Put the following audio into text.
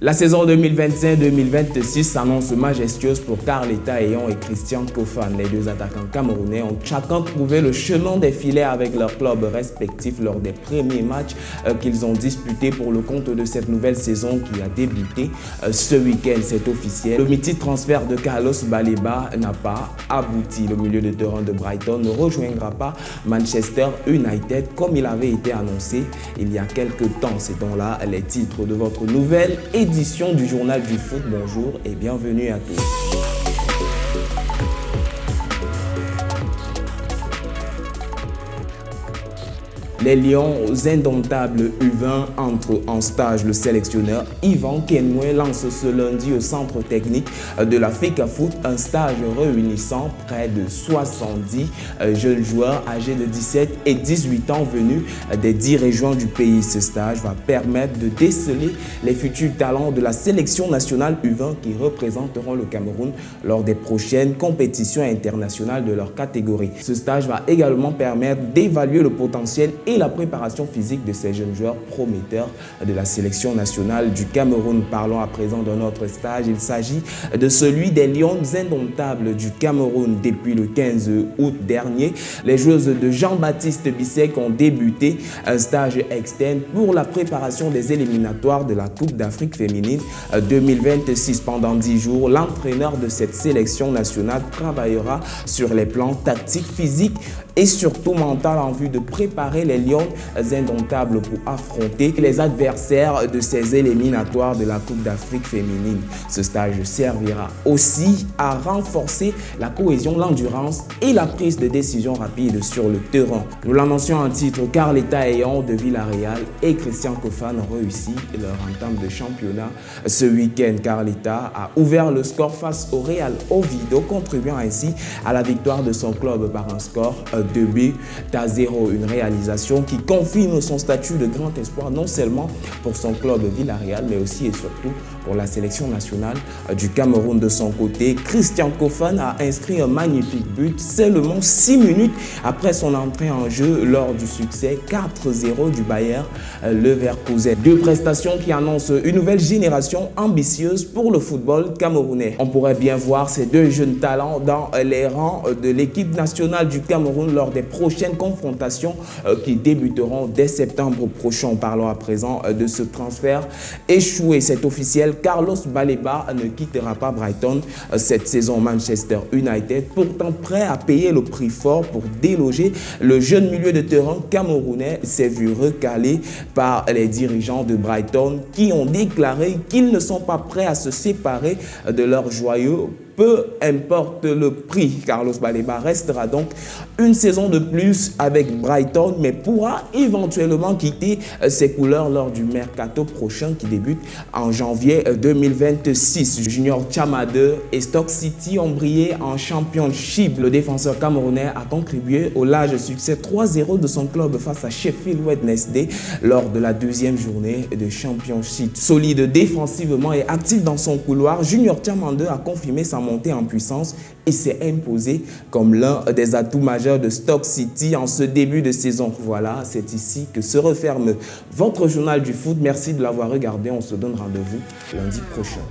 La saison 2025-2026 s'annonce majestueuse pour Carleta Eyon et Christian Kofan. Les deux attaquants camerounais ont chacun trouvé le chemin des filets avec leurs clubs respectifs lors des premiers matchs qu'ils ont disputés pour le compte de cette nouvelle saison qui a débuté ce week-end. C'est officiel. Le mythique transfert de Carlos Baleba n'a pas abouti. Le milieu de terrain de Brighton ne rejoindra pas Manchester United comme il avait été annoncé il y a quelques temps. C'est donc là les titres de votre nouvelle édition du Journal du Foot. Bonjour et bienvenue à tous. Les Lions indomptables U20 entrent en stage. Le sélectionneur Yvan Kenmoué lance ce lundi au centre technique de la FECAFOOT un stage réunissant près de 70 jeunes joueurs âgés de 17 et 18 ans venus des 10 régions du pays. Ce stage va permettre de déceler les futurs talents de la sélection nationale U20 qui représenteront le Cameroun lors des prochaines compétitions internationales de leur catégorie. Ce stage va également permettre d'évaluer le potentiel et la préparation physique de ces jeunes joueurs prometteurs de la sélection nationale du Cameroun. Parlons à présent d'un autre stage. Il s'agit de celui des Lions indomptables du Cameroun. Depuis le 15 août dernier, les joueuses de Jean-Baptiste Bissek ont débuté un stage externe pour la préparation des éliminatoires de la Coupe d'Afrique féminine 2026. Pendant 10 jours, l'entraîneur de cette sélection nationale travaillera sur les plans tactiques, physiques et surtout mental en vue de préparer les Lions indomptables pour affronter les adversaires de ces éliminatoires de la Coupe d'Afrique féminine. Ce stage servira aussi à renforcer la cohésion, l'endurance et la prise de décision rapide sur le terrain. Nous l'annoncions en titre, Carleta Eyon de Villarreal et Christian Kofan ont réussi leur entame de championnat. Ce week-end, Carleta a ouvert le score face au Real Oviedo, contribuant ainsi à la victoire de son club par un score 2-0. Une réalisation qui confirme son statut de grand espoir non seulement pour son club Villarreal mais aussi et surtout pour la sélection nationale du Cameroun. De son côté, Christian Kofan a inscrit un magnifique but seulement 6 minutes après son entrée en jeu lors du succès 4-0 du Bayer Leverkusen. Deux prestations qui annoncent une nouvelle génération ambitieuse pour le football camerounais. On pourrait bien voir ces deux jeunes talents dans les rangs de l'équipe nationale du Cameroun lors des prochaines confrontations qui débuteront dès septembre prochain. Parlons à présent de ce transfert échoué. C'est officiel, Carlos Baleba ne quittera pas Brighton cette saison. Manchester United, pourtant prêt à payer le prix fort pour déloger le jeune milieu de terrain camerounais, s'est vu recalé par les dirigeants de Brighton qui ont déclaré qu'ils ne sont pas prêts à se séparer de leurs joyaux. Peu importe le prix, Carlos Baleba restera donc une saison de plus avec Brighton, mais pourra éventuellement quitter ses couleurs lors du mercato prochain qui débute en janvier 2026. Junior Tchamadeu et Stoke City ont brillé en Championship. Le défenseur camerounais a contribué au large succès 3-0 de son club face à Sheffield Wednesday lors de la deuxième journée de Championship. Solide défensivement et actif dans son couloir, Junior Tchamadeu a confirmé sa montée en puissance et s'est imposé comme l'un des atouts majeurs de Stoke City en ce début de saison. Voilà, c'est ici que se referme votre journal du foot. Merci de l'avoir regardé. On se donne rendez-vous lundi prochain.